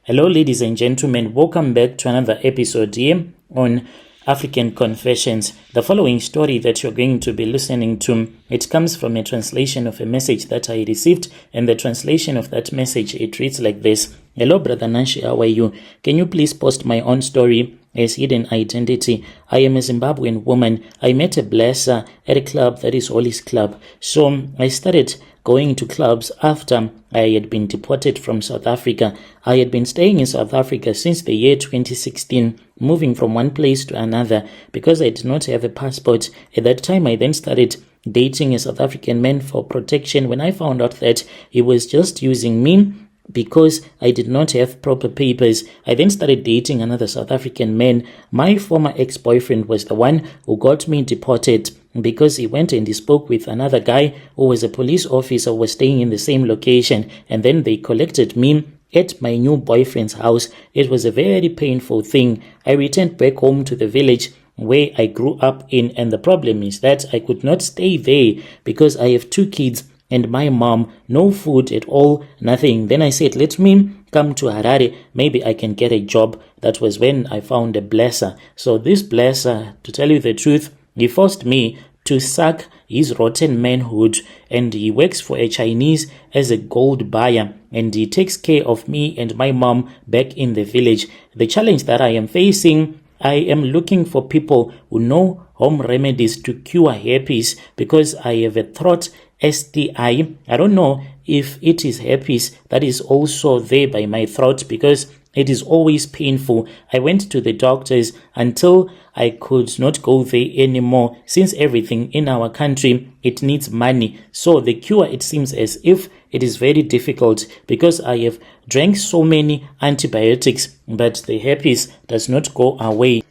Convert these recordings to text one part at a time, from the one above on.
Hello, ladies and gentlemen. Welcome back to another episode here on African Confessions. The following story that you're going to be listening to, it comes from a translation of a message that I received, and the translation of that message, it reads like this. Hello, Brother Nashi, how are you? Can you please post my own story as hidden identity? I am a Zimbabwean woman. I met a blesser at a club that is Holly's Club. So I started going to clubs after I had been deported from South Africa. I had been staying in South Africa since the year 2016, moving from one place to another because I did not have a passport. At that time, I then started dating a South African man for protection when I found out that he was just using me because I did not have proper papers. I then started dating another South African man. My former ex-boyfriend was the one who got me deported because he went and he spoke with another guy who was a police officer who was staying in the same location, and then they collected me at my new boyfriend's house. It was a very painful thing. I returned back home to the village where I grew up in, and the problem is that I could not stay there because I have 2 kids and my mom, no food at all, nothing. Then I said, let me come to Harare, maybe I can get a job. That was when I found a blesser. So this blesser, to tell you the truth, he forced me to suck his rotten manhood, and he works for a Chinese as a gold buyer, and he takes care of me and my mom back in the village. The challenge that I am facing, I am looking for people who know home remedies to cure herpes because I have a throat STI. I don't know if it is herpes that is also there by my throat because it is always painful. I went to the doctors until I could not go there anymore. Since everything in our country, it needs money. So the cure, it seems as if it is very difficult because I have drank so many antibiotics, but the herpes does not go away.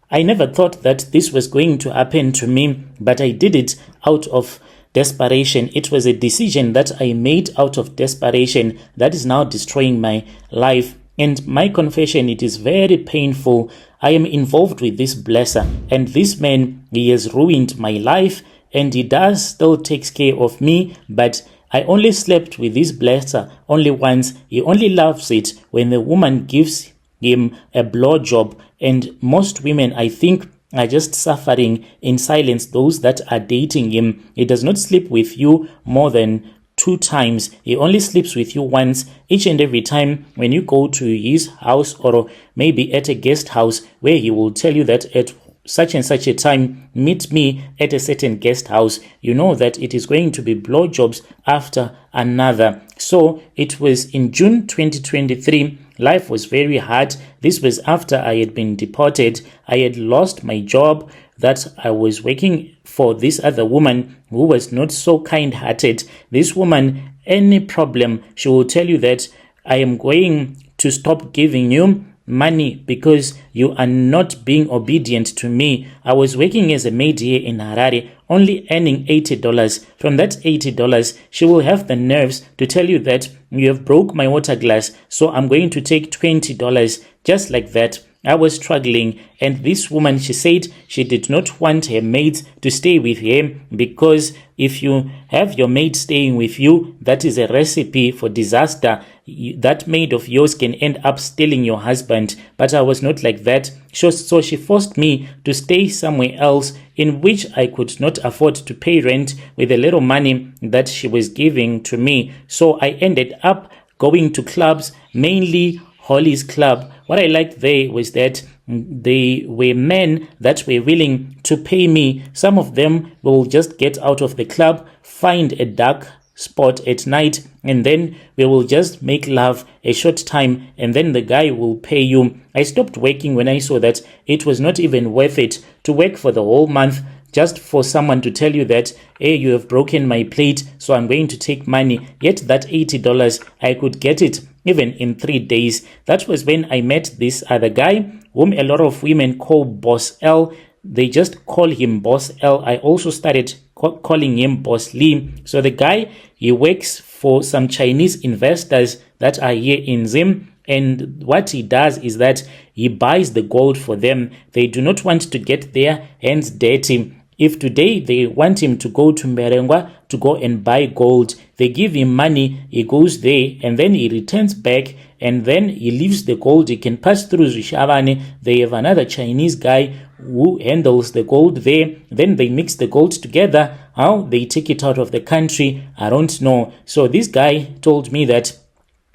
I never thought that this was going to happen to me, but I did it out of desperation. It was a decision that I made out of desperation that is now destroying my life. And my confession, it is very painful. I am involved with this blesser, and this man, he has ruined my life, and he does still takes care of me, but I only slept with this blesser only once. He only loves it when the woman gives him a blowjob, and most women, I think, are just suffering in silence, those that are dating him. He does not sleep with you more than 2 times. He only sleeps with you once. Each and every time when you go to his house or maybe at a guest house where he will tell you that at such and such a time, meet me at a certain guest house, you know that it is going to be blowjobs after another. So it was in June 2023. Life was very hard. This was after I had been deported. I had lost my job that I was working for this other woman who was not so kind-hearted. This woman, any problem, she will tell you that I am going to stop giving you money because you are not being obedient to me. I was working as a maid here in Harare, only earning $80. From that $80, she will have the nerves to tell you that you have broke my water glass, so I'm going to take $20. Just like that. I was struggling, and this woman, she said she did not want her maids to stay with her because if you have your maid staying with you, that is a recipe for disaster. That maid of yours can end up stealing your husband. But I was not like that. So she forced me to stay somewhere else in which I could not afford to pay rent with the little money that she was giving to me. So I ended up going to clubs, mainly Holly's Club. What I liked there was that they were men that were willing to pay me. Some of them will just get out of the club, find a dark spot at night, and then we will just make love a short time, and then the guy will pay you. I stopped working when I saw that it was not even worth it to work for the whole month just for someone to tell you that, hey, you have broken my plate, so I'm going to take money. Yet that $80, I could get it even in 3 days. That was when I met this other guy, whom a lot of women call Boss L. They just call him Boss L. I also started calling him Boss Lee. So the guy, he works for some Chinese investors that are here in Zim. And what he does is that he buys the gold for them. They do not want to get their hands dirty. If today they want him to go to Merengwa to go and buy gold, they give him money, he goes there, and then he returns back and then he leaves the gold. He can pass through Zvishavane. They have another Chinese guy who handles the gold there. Then they mix the gold together. How they take it out of the country, I don't know. So this guy told me that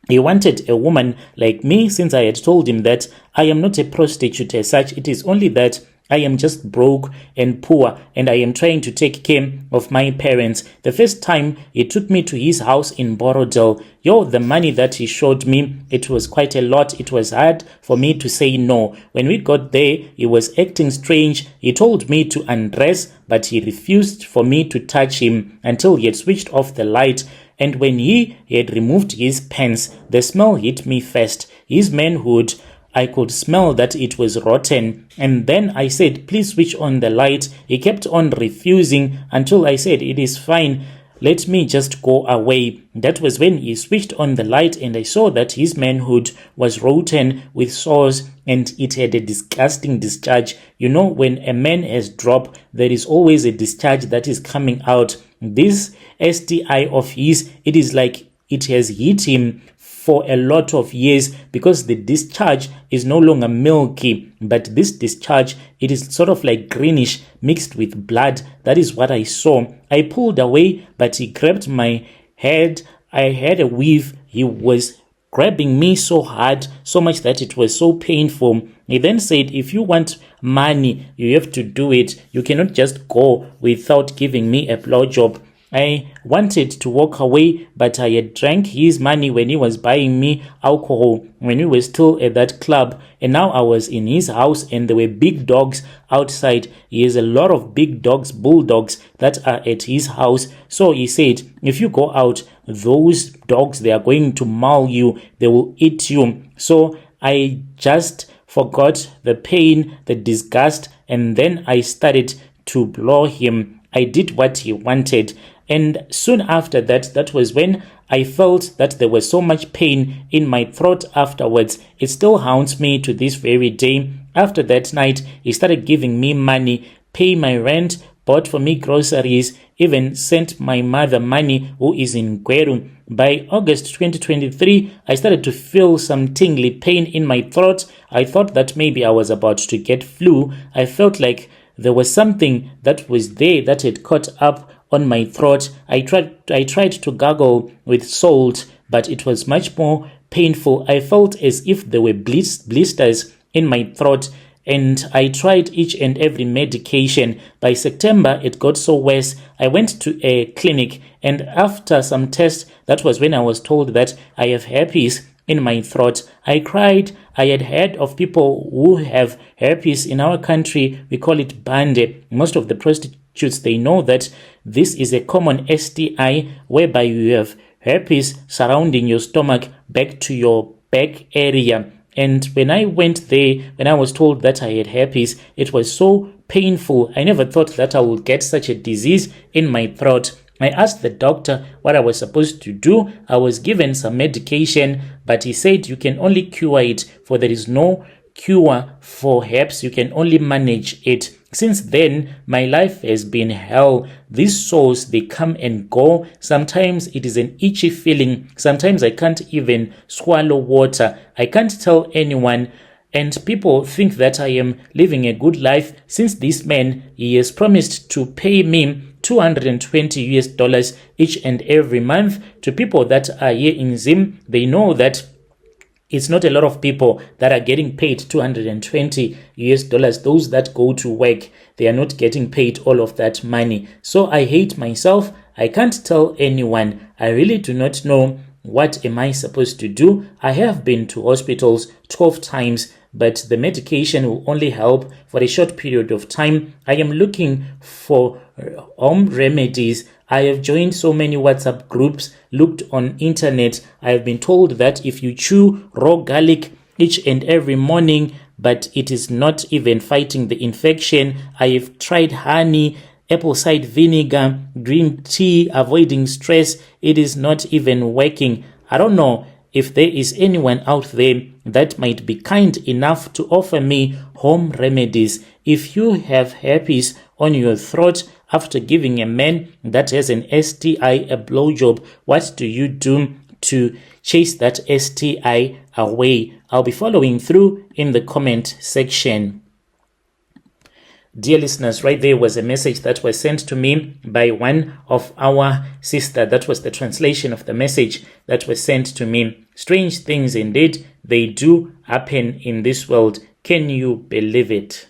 he wanted a woman like me, since I had told him that I am not a prostitute as such. It is only that I am just broke and poor, and I am trying to take care of my parents. The first time he took me to his house in Borodale, the money that he showed me, it was quite a lot. It was hard for me to say no. When we got there, he was acting strange. He told me to undress, but he refused for me to touch him until he had switched off the light. And when he had removed his pants, the smell hit me first. His manhood, I could smell that it was rotten. And then I said, please switch on the light. He kept on refusing until I said, it is fine, let me just go away. That was when he switched on the light, and I saw that his manhood was rotten with sores, and it had a disgusting discharge. When a man has drop, there is always a discharge that is coming out. This STI of his, it is like it has hit him for a lot of years, because the discharge is no longer milky, but this discharge, it is sort of like greenish mixed with blood. That is what I saw. I pulled away, but he grabbed my head. I had a weave. He was grabbing me so hard, so much that it was so painful. He then said, if you want money, you have to do it. You cannot just go without giving me a blowjob. I wanted to walk away, but I had drank his money when he was buying me alcohol when we were still at that club, and now I was in his house and there were big dogs outside. He has a lot of big dogs, bulldogs, that are at his house. So he said, if you go out, those dogs, they are going to maul you, they will eat you. So I just forgot the pain, the disgust, and then I started to blow him. I did what he wanted. And soon after that, that was when I felt that there was so much pain in my throat afterwards. It still haunts me to this very day. After that night, he started giving me money, pay my rent, bought for me groceries, even sent my mother money, who is in Gweru. By August 2023, I started to feel some tingly pain in my throat. I thought that maybe I was about to get flu. I felt like there was something that was there that had caught up on my throat. I tried to gargle with salt, but it was much more painful. I felt as if there were blisters in my throat, and I tried each and every medication. By September, it got so worse. I went to a clinic, and after some tests, that was when I was told that I have herpes in my throat. I cried. I had heard of people who have herpes in our country. We call it bande. Most of the prostitutes, they know that this is a common STI whereby you have herpes surrounding your stomach back to your back area. And when I went there, when I was told that I had herpes, it was so painful. I never thought that I would get such a disease in my throat. I asked the doctor what I was supposed to do. I was given some medication, but he said you can only cure it, for there is no cure for herpes. You can only manage it. Since then, my life has been hell. These sores, they come and go. Sometimes it is an itchy feeling. Sometimes I can't even swallow water. I can't tell anyone. And people think that I am living a good life, since this man, he has promised to pay me $220 each and every month. To people that are here in Zim, they know that it's not a lot of people that are getting paid $220. Those that go to work, they are not getting paid all of that money. So I hate myself. I can't tell anyone. I really do not know what am I supposed to do. I have been to hospitals 12 times, but the medication will only help for a short period of time. I am looking for home remedies. I have joined so many WhatsApp groups, looked on internet. I have been told that if you chew raw garlic each and every morning, but it is not even fighting the infection. I have tried honey, apple cider vinegar, green tea, avoiding stress. It is not even working. I don't know if there is anyone out there that might be kind enough to offer me home remedies. If you have herpes on your throat after giving a man that has an STI a blowjob, what do you do? to chase that STI away? I'll be following through in the comment section. Dear listeners, right there was a message that was sent to me by one of our sister. That was the translation of the message that was sent to me. Strange things indeed, they do happen in this world. Can you believe it?